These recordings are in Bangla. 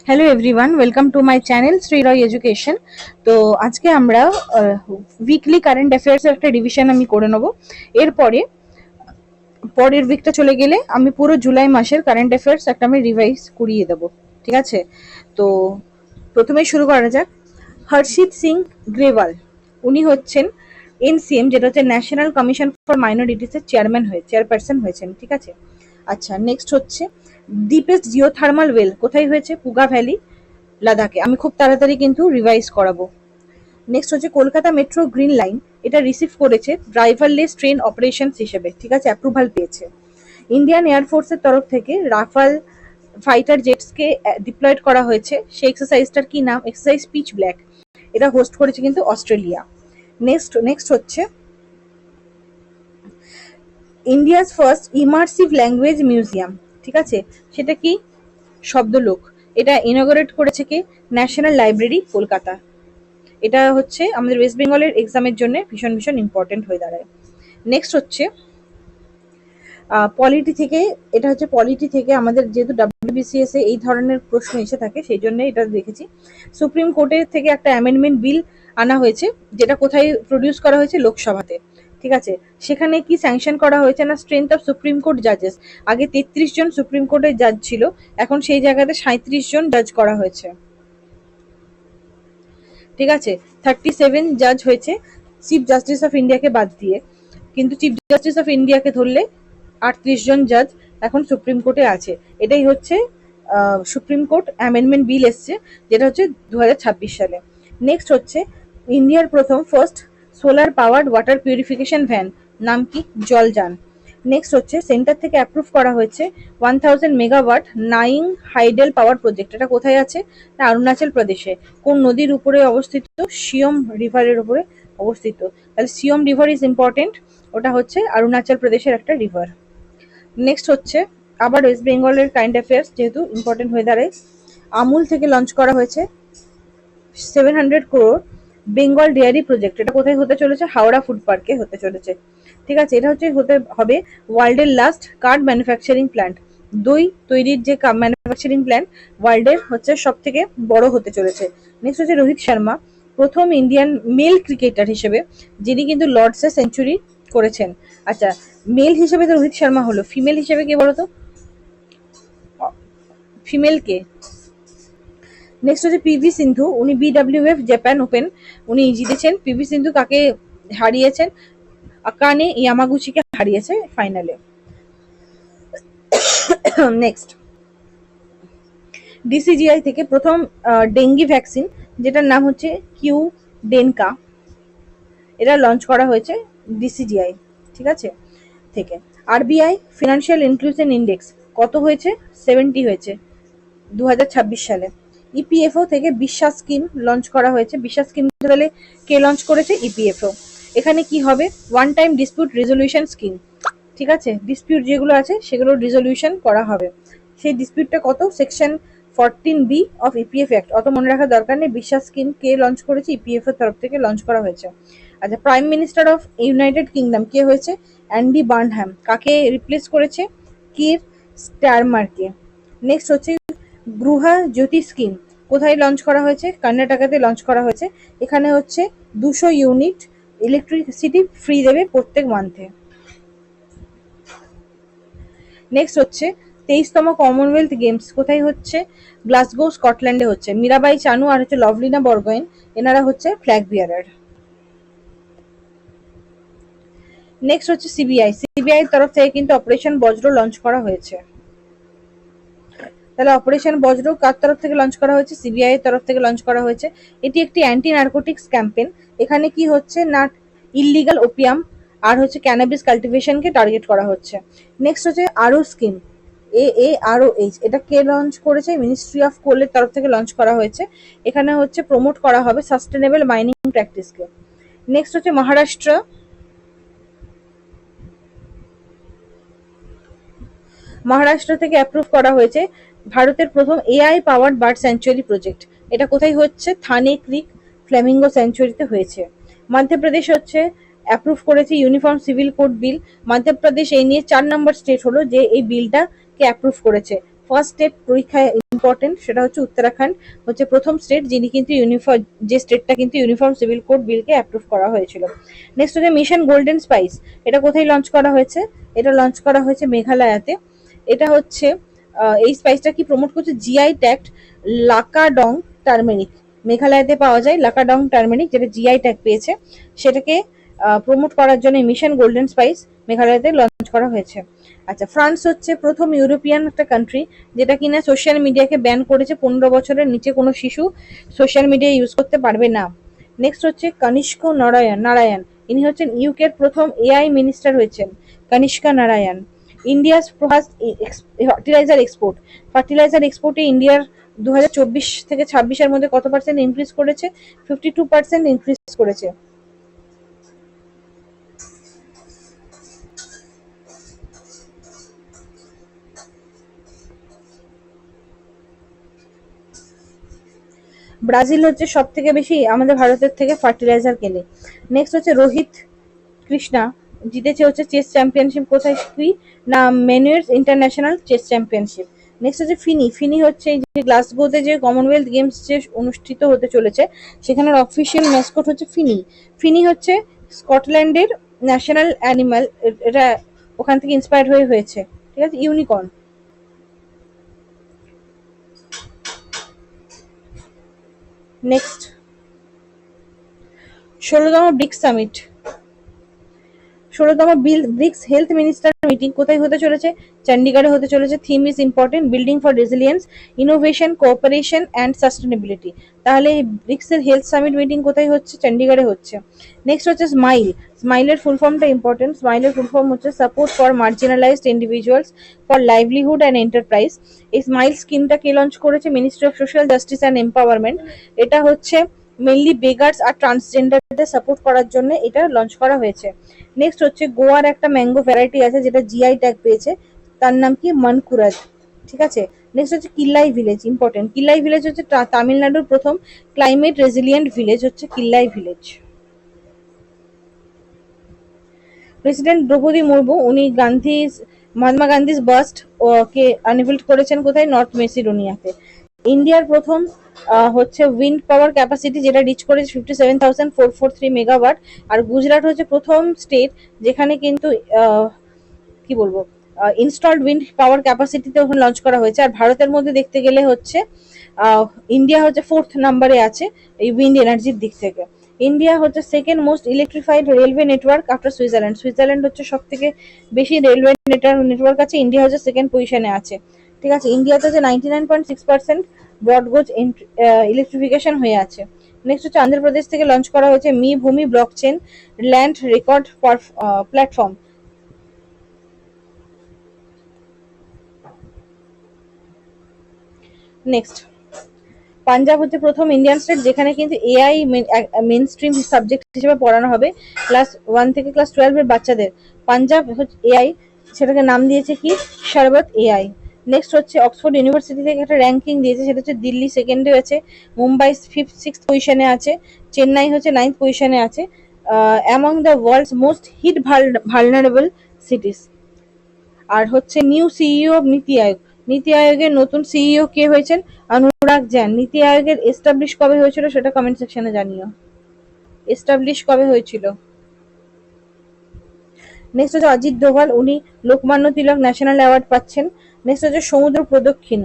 Hello everyone, welcome to my channel Shri Roy education. তো আজকে আমরা উইকলি কারেন্ট অ্যাফেয়ার্সের একটা রিভিশন আমি করে নেব। এরপরে পরের উইকটা চলে গেলে আমি পুরো জুলাই মাসের কারেন্ট অ্যাফেয়ার্স একটা আমি রিভাইজ করিয়ে দেবো। ঠিক আছে? তো প্রথমে শুরু করা যাক। হর্ষিত সিং গ্রেওয়াল, উনি হচ্ছেন এনসিএম, যেটা হচ্ছে ন্যাশনাল কমিশন ফর মাইনরিটিসের চেয়ারপারসন হয়েছেন। ঠিক আছে? আচ্ছা, নেক্সট হচ্ছে ডিপেস্ট জিওথার্মাল ওয়েল কোথায় হয়েছে? পুগা ভ্যালি, লাদাখে। আমি খুব তাড়াতাড়ি কিন্তু রিভাইজ করাবো। নেক্সট হচ্ছে কলকাতা মেট্রো গ্রিন লাইন, এটা রিসিভ করেছে ড্রাইভারলেস ট্রেন অপারেশন হিসেবে। ঠিক আছে? অ্যাপ্রুভাল পেয়েছে। ইন্ডিয়ান এয়ারফোর্সের তরফ থেকে রাফাল ফাইটার জেটসকে ডিপ্লয়েড করা হয়েছে। সেই এক্সারসাইজটার কি নাম? Exercise pitch black. এটা হোস্ট করেছে কিন্তু অস্ট্রেলিয়া। নেক্সট হচ্ছে India's first immersive language museum. ঠিক আছে? সেটা কি? শব্দলোক। এটা ইনগরেট করেছে কি? National library, Kolkata. এটা হচ্ছে আমাদের ওয়েস্ট বেঙ্গলের এক্সামের জন্য ভীষণ ভীষণ ইম্পর্টেন্ট হয়ে দাঁড়ায়। নেক্সট হচ্ছে পলিটি থেকে, এটা হচ্ছে পলিটি থেকে আমাদের যেহেতু ডাব্লিউবিসিএস এ এই ধরনের প্রশ্ন এসে থাকে সেই জন্য এটা দেখেছি। সুপ্রিম কোর্টের থেকে একটা অ্যামেন্ডমেন্ট বিল আনা হয়েছে, যেটা কোথায় প্রডিউস করা হয়েছে? লোকসভাতে। ঠিক আছে? সেখানে কি স্যাংশন করা হয়েছে না স্ট্রেংথ অফ সুপ্রিম কোর্ট জাজেস। আগে 33 জন সুপ্রিম কোর্টের জাজ ছিল, এখন সেই জায়গাতে 37 জন জাজ করা হয়েছে। ঠিক আছে? 37 জাজ হয়েছে চিফ জাস্টিস অফ ইন্ডিয়াকে বাদ দিয়ে, কিন্তু চিফ জাস্টিস অফ ইন্ডিয়াকে ধরলে 38 জন জাজ এখন সুপ্রিম কোর্টে আছে। এটাই হচ্ছে সুপ্রিম কোর্ট অ্যামেন্ডমেন্ট বিল এসছে, যেটা হচ্ছে 2026 সালে। নেক্সট হচ্ছে ইন্ডিয়ার প্রথম first solar powered water purification van, নাম কি? জলযান। নেক্সট হচ্ছে সেন্টার থেকে অ্যাপ্রুভ করা হয়েছে 1000 মেগাওয়াট নাইং হাইডেল পাওয়ার প্রজেক্ট। এটা কোথায় আছে? না অরুণাচল প্রদেশে। কোন নদীর উপরে অবস্থিত? সিয়ম রিভারের উপরে অবস্থিত। তাহলে সিয়ম রিভার ইজ ইম্পর্টেন্ট, ওটা হচ্ছে অরুণাচল প্রদেশের একটা রিভার। নেক্সট হচ্ছে আবার ওয়েস্ট বেঙ্গলের কারেন্ট অ্যাফেয়ার্স যেহেতু ইম্পর্টেন্ট হয়ে দাঁড়ায়। আমুল থেকে লঞ্চ করা হয়েছে 700 crore বেঙ্গল ডেয়ারি প্রজেক্ট। এটা কোথায় হতে চলেছে? হাওড়া ফুড পার্কে হতে চলেছে। ঠিক আছে? এটা হচ্ছে হতে হবে ওয়ার্ল্ডের লাস্ট কার্ড ম্যানুফ্যাকচারিং প্ল্যান্ট। দই তৈরির যে ম্যানুফ্যাকচারিং প্ল্যান্ট ওয়ার্ল্ডের হচ্ছে সব থেকে বড় হতে চলেছে। নেক্সট হচ্ছে রোহিত শর্মা, প্রথম ইন্ডিয়ান মেল ক্রিকেটার হিসেবে যিনি কিন্তু লর্ডসে সেঞ্চুরি করেছেন। আচ্ছা, মেল হিসেবে তো রোহিত শর্মা হলো, ফিমেল হিসেবে কে বলতো? ফিমেল কে? নেক্সট হচ্ছে পিভি সিন্ধু, উনি বিডব্লিউএফ জাপান ওপেন উনি জিতেছেন। পিভি সিন্ধু কাকে হারিয়েছেন? আকানে ইয়ামাগুচিকে হারিয়েছে ফাইনালে। নেক্সট ডিসিজিআই থেকে প্রথম ডেঙ্গি ভ্যাকসিন, যেটার নাম হচ্ছে কিউ ডেনকা, এটা লঞ্চ করা হয়েছে ডিসিজিআই। ঠিক আছে? থেকে আরবিআই ফিনান্সিয়াল ইনক্লুশন ইন্ডেক্স কত হয়েছে? 70 হয়েছে 2026 সালে। ইপিএফও থেকে বিশ্বাস স্কিম লঞ্চ করা হয়েছে। বিশ্বাস স্কিম তাহলে কে লঞ্চ করেছে? ইপিএফও। এখানে কি হবে? One time dispute resolution scheme. ঠিক আছে? ডিসপিউট যেগুলো আছে সেগুলো রিজলিউশন করা হবে। সেই ডিসপিউটটা কত? Section 14B of EPF act. অত মনে রাখার দরকার নেই। বিশ্বাস স্কিম কে লঞ্চ করেছে? ইপিএফ এর তরফ থেকে লঞ্চ করা হয়েছে। আচ্ছা, prime minister of United Kingdom কে হয়েছে? Andy Burnham. কাকে রিপ্লেস করেছে? কির স্টারমারকে। নেক্সট হচ্ছে গৃহা জ্যোতি স্কিম, কোথায় লঞ্চ করা হয়েছে? কর্ণাটকাতে লঞ্চ করা হয়েছে। এখানে হচ্ছে 200 ইউনিট ইলেকট্রিসিটি ফ্রি দেবে প্রত্যেক মান্থে। নেক্সট হচ্ছে 23তম কমনওয়েলথ গেমস কোথায় হচ্ছে? গ্লাসগো, স্কটল্যান্ডে হচ্ছে। মীরাবাই চানু আর হচ্ছে লভলিনা বরগোয়েন, এনারা হচ্ছে ফ্ল্যাগ বিয়ারার। নেক্সট হচ্ছে সিবিআই এর তরফ থেকে কিন্তু অপারেশন বজ্র লঞ্চ করা হয়েছে। তাহলে অপারেশন বজ্র কার তরফ থেকে লঞ্চ করা হয়েছে? সিবিআই এর তরফ থেকে লঞ্চ করা হয়েছে। এটি একটি অ্যান্টি নার্কোটিক্স ক্যাম্পেন। এখানে কি হচ্ছে না ইললিগাল ওপিয়াম আর হচ্ছে ক্যানাবিস কাল্টিভেশনকে টার্গেট করা হচ্ছে। নেক্সট হচ্ছে আরও স্কিম, AAROH, এটা কে লঞ্চ করেছে? মিনিস্ট্রি অফ কোলের তরফ থেকে লঞ্চ করা হয়েছে। এখানে হচ্ছে প্রমোট করা হবে সাস্টেনেবল মাইনিং প্র্যাকটিসকে। নেক্সট হচ্ছে মহারাষ্ট্র থেকে অ্যাপ্রুভ করা হয়েছে ভারতের প্রথম AI powered bird sanctuary project. এটা কোথায় হচ্ছে? থানে ক্রিক ফ্ল্যামিঙ্গো স্যাঞ্চুয়ারিতে হয়েছে। মধ্যপ্রদেশ হচ্ছে অ্যাপ্রুভ করেছে ইউনিফর্ম সিভিল কোড বিল। মধ্যপ্রদেশ এই নিয়ে 4 নম্বর স্টেট হলো যে এই বিলটাকে অ্যাপ্রুভ করেছে। ফার্স্ট স্টেট পরীক্ষায় ইম্পর্টেন্ট, সেটা হচ্ছে উত্তরাখণ্ড হচ্ছে প্রথম স্টেট যিনি কিন্তু যে স্টেটটা কিন্তু ইউনিফর্ম সিভিল কোড বিলকে অ্যাপ্রুভ করা হয়েছিল। নেক্সট হচ্ছে মিশন গোল্ডেন স্পাইস, এটা কোথায় লঞ্চ করা হয়েছে? এটা লঞ্চ করা হয়েছে মেঘালয়াতে। এটা হচ্ছে এই স্পাইসটা কি প্রমোট করছে? জিআই ট্যাগ লাকাডং টার্মেরিক, মেঘালয়তে পাওয়া যায় লাকাডং টার্মেরিক, যেটা জিআই ট্যাগ পেয়েছে, সেটাকে প্রমোট করার জন্য মিশন গোল্ডেন স্পাইস মেঘালয়তে লঞ্চ করা হয়েছে। আচ্ছা, ফ্রান্স হচ্ছে প্রথম ইউরোপিয়ান একটা কান্ট্রি যেটা কিনা সোশ্যাল মিডিয়াকে ব্যান করেছে, 15 বছরের নিচে কোনো শিশু সোশ্যাল মিডিয়া ইউজ করতে পারবে না। নেক্সট হচ্ছে কনিষ্ক নারায়ণ, ইনি হচ্ছেন ইউকের প্রথম এআই মিনিস্টার হয়েছেন, Kanishka Narayan. India's first fertiliser এক্সপোর্টে ইন্ডিয়ার 2024 থেকে 26-এর মধ্যে কত পার্সেন্ট ইনক্রিজ করেছে? 52% ইনক্রিজ করেছে। ব্রাজিল হচ্ছে সব থেকে বেশি আমাদের ভারতের থেকে ফার্টিলাইজার কেনে। নেক্সট হচ্ছে রোহিত কৃষ্ণা জিতেছে হচ্ছে চেস চ্যাম্পিয়নশিপ, কোথায় কি না ম্যানুয়ার্স ইন্টারন্যাশনাল চেস চ্যাম্পিয়নশিপ। নেক্সট হচ্ছে ফিনি হচ্ছে এই যে গ্লাসগোতে যে কমনওয়েলথ গেমস যে অনুষ্ঠিত হতে চলেছে, সেখানের অফিসিয়াল ম্যাসকট হচ্ছে ফিনি হচ্ছে স্কটল্যান্ডের ন্যাশনাল অ্যানিমাল, এটা ওখান থেকে ইন্সপায়ার্ড হয়েছে, ঠিক আছে, ইউনিকর্ন। নেক্সট 16তম ব্রিক্স সামিট, 16তম ব্রিক্স হেলথ মিনিস্টার মিটিং কোথায় হতে চলেছে? চণ্ডীগড়ে হতে চলেছে। Theme is important, building for resilience, innovation, cooperation and sustainability. তাহলে ব্রিক্সের হেলথ সামিট মিটিং কোথায় হচ্ছে? চণ্ডীগড়ে হচ্ছে। নেক্সট হচ্ছে স্মাইলের ফুল ফর্মটা ইম্পর্টেন্ট, স্মাইলের ফুল ফর্ম হচ্ছে support for marginalised individuals for livelihood and enterprise. এই স্মাইল স্কিমটা কে লঞ্চ করেছে? Ministry of social justice and empowerment. এটা হচ্ছে মেনলি বেগার্স আর ট্রান্সজেন্ডারদের সাপোর্ট করার জন্য এটা লঞ্চ করা হয়েছে। নেক্সট হচ্ছে গোয়ার একটা ম্যাঙ্গো ভ্যারাইটি আছে যেটা জিআই ট্যাগ পেয়েছে, তার নাম কি মনকুরাজ, ঠিক আছে। নেক্সট হচ্ছে কিল্লাই ভিলেজ, ইম্পর্টেন্ট, কিল্লাই ভিলেজ হচ্ছে তামিলনাড়ুর প্রথম ক্লাইমেট রেজিলিয়েন্ট ভিলেজ হচ্ছে কিল্লাই ভিলেজ। প্রেসিডেন্ট দ্রৌপদী মুর্মু উনি মহাত্মা গান্ধীর বাস্ট কে আনভিল্ড করেছেন কোথায়? নর্থ মেসিডোনিয়াতে। ইন্ডিয়ার প্রথম হচ্ছে উইন্ড পাওয়ার ক্যাপাসিটি যেটা রিচ করেছে 57,443 মেগাওয়াট। আর গুজরাট হচ্ছে প্রথম স্টেট যেখানে কিন্তু কি বলবো ইনস্টলড উইন্ড পাওয়ার ক্যাপাসিটিতে ওখানে লঞ্চ করা হয়েছে। আর ভারতের মধ্যে দেখতে গেলে হচ্ছে ইন্ডিয়া হচ্ছে 4th নাম্বারে আছে এই উইন্ড এনার্জির দিক থেকে। ইন্ডিয়া হচ্ছে second most electrified railway network after Switzerland হচ্ছে সব থেকে বেশি রেলওয়ে নেটওয়ার্ক আছে, ইন্ডিয়া হচ্ছে সেকেন্ড পজিশনে আছে, ঠিক আছে। ইন্ডিয়াতে হচ্ছে 99.6% ব্রডগোজ ইলেকট্রিফিকেশন হয়ে আছে। নেক্সট হচ্ছে আন্ধ্রপ্রদেশ থেকে লঞ্চ করা হয়েছে মি ভূমি blockchain land record platform. Next Punjab হচ্ছে প্রথম ইন্ডিয়ান স্টেট যেখানে কিন্তু এআই মেন স্ট্রিম সাবজেক্ট হিসেবে পড়ানো হবে ক্লাস 1 থেকে ক্লাস 12 এর বাচ্চাদের। পাঞ্জাব হচ্ছে এআই, সেটাকে নাম দিয়েছে কি শরবত এআই। নেক্সট হচ্ছে অক্সফোর্ড ইউনিভার্সিটি থেকে একটা র্যাঙ্কিং দিয়েছে, সেটা হচ্ছে দিল্লি সেকেন্ডে আছে, মুম্বাই 6th পজিশনে আছে, চেন্নাই হচ্ছে 9th পজিশনে আছে among the world's most heat vulnerable cities. আর হচ্ছে নিউ সিইও অফ নীতি আয়োগ, নীতি আয়োগের নতুন সিইও কে হয়েছেন? অনুরাগ জৈন। নীতি আয়োগের এস্টাবলিশ কবে হয়েছিল সেটা কমেন্ট সেকশনে জানিও, এস্টাবলিশ কবে হয়েছিল। নেক্সট হচ্ছে অজিত ডোভাল, উনি লোকমান্য তিলক ন্যাশনাল অ্যাওয়ার্ড পাচ্ছেন। নেক্সট হচ্ছে সমুদ্র প্রদক্ষিণ,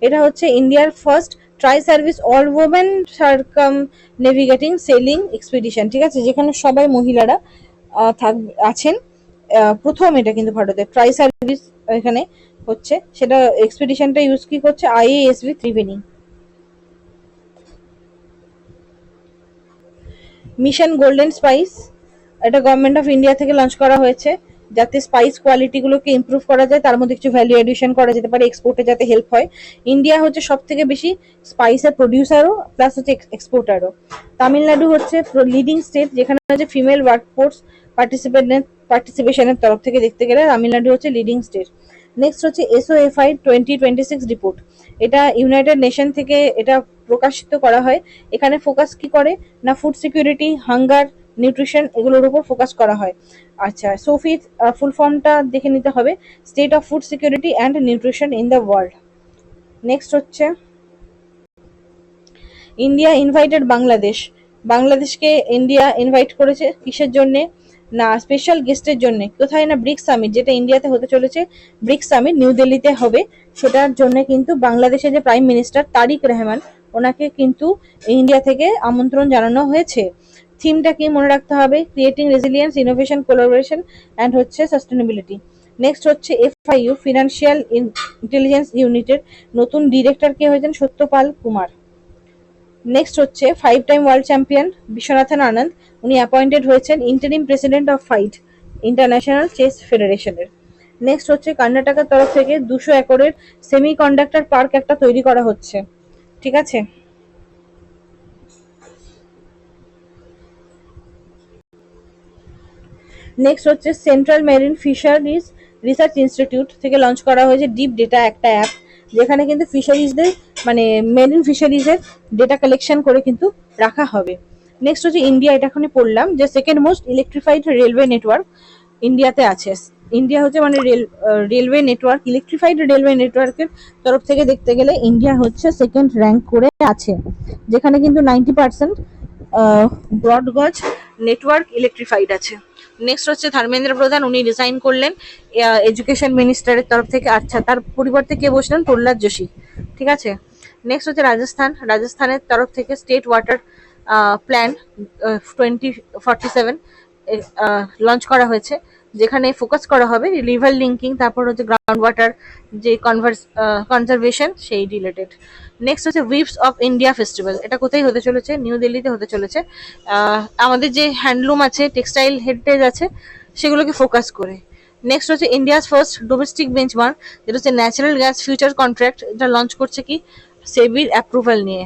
এটা হচ্ছে ইন্ডিয়ার first try service all women circum navigating selling expedition, ঠিক আছে, যেখানে সবাই মহিলারা আছেন। প্রথম এটা কিন্তু ভারতের ট্রাই সার্ভিস এখানে হচ্ছে, সেটা এক্সপিডিশনটা ইউজ কি করছে? আইএএসভি ত্রিবেণী। মিশন গোল্ডেন স্পাইস, এটা গভর্নমেন্ট অফ ইন্ডিয়া থেকে লঞ্চ করা হয়েছে যাতে স্পাইস কোয়ালিটি গুলোকে ইমপ্রুভ করা যায়, তার মধ্যে কিছু ভ্যালু এডিশন করা যেতে পারে, এক্সপোর্টে যাতে হেল্প হয়। ইন্ডিয়া হচ্ছে সব থেকে বেশি স্পাইসের প্রডিউসারও প্লাস হচ্ছে এক্সপোর্টারও। তামিলনাড়ু হচ্ছে লিডিং স্টেট যেখানে হচ্ছে ফিমেল ওয়ার্কফোর্স পার্টিসিপেশনের তরফ থেকে দেখতে গেলে তামিলনাড়ু হচ্ছে লিডিং স্টেট। নেক্সট হচ্ছে এসওএফআই 2026 রিপোর্ট, এটা ইউনাইটেড নেশন থেকে এটা প্রকাশিত করা হয়। এখানে ফোকাস কি করে না ফুড সিকিউরিটি, হাঙ্গার, নিউট্রিশন এগুলোর উপর ফোকাস করা হয়। আচ্ছা, সোফি ফুল ফর্মটা দেখে নিতে হবে, state of food security and nutrition in the world. Next হচ্ছে ইন্ডিয়া ইনভাইটেড বাংলাদেশ। বাংলাদেশকে ইন্ডিয়া ইনভাইট করেছে কিসের জন্য? না স্পেশাল গেস্টের জন্য। কোথায়? না ব্রিক্স সামিট, যেটা ইন্ডিয়াতে হতে চলেছে। ব্রিক্স সামিট নিউ দিল্লিতে হবে। সেটার জন্য কিন্তু বাংলাদেশের যে প্রাইম মিনিস্টার তারিক রহমান, ওনাকে কিন্তু ইন্ডিয়া থেকে আমন্ত্রণ জানানো হয়েছে। থিমটা কি মনে রাখতে হবে? Creating resilience, innovation, collaboration and হচ্ছে সাস্টেনেবিলিটি। নেক্সট হচ্ছে এফআইইউ ফিনান্সিয়াল ইন্টেলিজেন্স ইউনিটের নতুন ডিরেক্টর কে হয়েছেন? সত্যপাল কুমার। নেক্সট হচ্ছে 5 time world champion Viswanathan Anand, উনি অ্যাপয়েন্টেড হয়েছেন interim president of FIDE international chess ফেডারেশনের। নেক্সট হচ্ছে কর্ণাটকের তরফ থেকে 200 একরের সেমি কন্ডাক্টর পার্ক একটা তৈরি করা হচ্ছে। ঠিক আছে। নেক্সট হচ্ছে central marine fisheries research institute থেকে লঞ্চ করা হয়েছে ডিপ ডেটা একটা অ্যাপ, যেখানে কিন্তু ফিশারিজদের মানে মেরিন ফিশারিজের ডেটা কালেকশন করে কিন্তু রাখা হবে। নেক্সট হচ্ছে ইন্ডিয়া, এটা এখনই পড়লাম যে second most electrified railway network ইন্ডিয়াতে আছে। ইন্ডিয়া হচ্ছে মানে রেলওয়ে নেটওয়ার্ক, ইলেকট্রিফাইড রেলওয়ে নেটওয়ার্কের তরফ থেকে দেখতে গেলে ইন্ডিয়া হচ্ছে সেকেন্ড র্যাঙ্ক করে আছে, যেখানে কিন্তু 90% ব্রডগজ নেটওয়ার্ক ইলেকট্রিফাইড আছে। নেক্সট হচ্ছে ধর্মেন্দ্র প্রধান, উনি রিজাইন করলেন এডুকেশন মিনিস্টারের তরফ থেকে। আচ্ছা, তার পরিবর্তে কে বসলেন? প্রহ্লাদ যোশী। ঠিক আছে। নেক্সট হচ্ছে রাজস্থান, রাজস্থানের তরফ থেকে স্টেট ওয়াটার প্ল্যান 2047 লঞ্চ করা হয়েছে, যেখানে ফোকাস করা হবে রিভার লিঙ্কিং, তারপর হচ্ছে গ্রাউন্ড ওয়াটার যে কনজারভেশন সেই রিলেটেড। নেক্সট হচ্ছে উইভস অফ ইন্ডিয়া ফেস্টিভ্যাল, এটা কোথায় হতে চলেছে? নিউ দিল্লিতে হতে চলেছে। আমাদের যে হ্যান্ডলুম আছে, টেক্সটাইল হেরিটেজ আছে, সেগুলোকে ফোকাস করে। নেক্সট হচ্ছে ইন্ডিয়াস ফার্স্ট ডোমেস্টিক বেঞ্চমার্ক, যেটা হচ্ছে ন্যাচারাল গ্যাস ফিউচার কন্ট্রাক্ট, এটা লঞ্চ করছে কি সেবির অ্যাপ্রুভাল নিয়ে।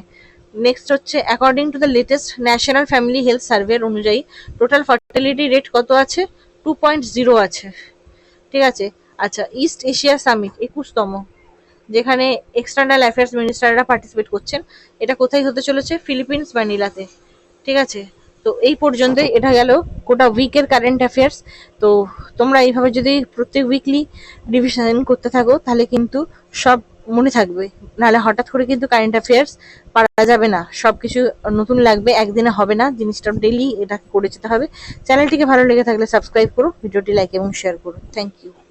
নেক্সট হচ্ছে according to the latest national family health survey অনুযায়ী টোটাল ফার্টিলিটি রেট কত আছে? 2.0 আছে। ঠিক আছে। আচ্ছা, ইস্ট এশিয়া সামিট 21তম, যেখানে এক্সটার্নাল অ্যাফেয়ার্স মিনিস্টাররা পার্টিসিপেট করছেন, এটা কোথায় হতে চলেছে? ফিলিপিন্স ম্যানিলাতে। ঠিক আছে। তো এই পর্যন্তই, এটা গেল গোটা উইকের কারেন্ট অ্যাফেয়ার্স। তো তোমরা এইভাবে যদি প্রত্যেক উইকলি রিভিশন করতে থাকো, তাহলে কিন্তু সব মনে থাকবে। নাহলে হঠাৎ করে কিন্তু কারেন্ট অ্যাফেয়ার্স পারা যাবে না, সবকিছু নতুন লাগবে, একদিনে হবে না, জিনিসটা ডেইলি এটা করে যেতে হবে। চ্যানেলটিকে ভালো লেগে থাকলে সাবস্ক্রাইব করো, ভিডিওটি লাইক এবং শেয়ার করো। Thank you.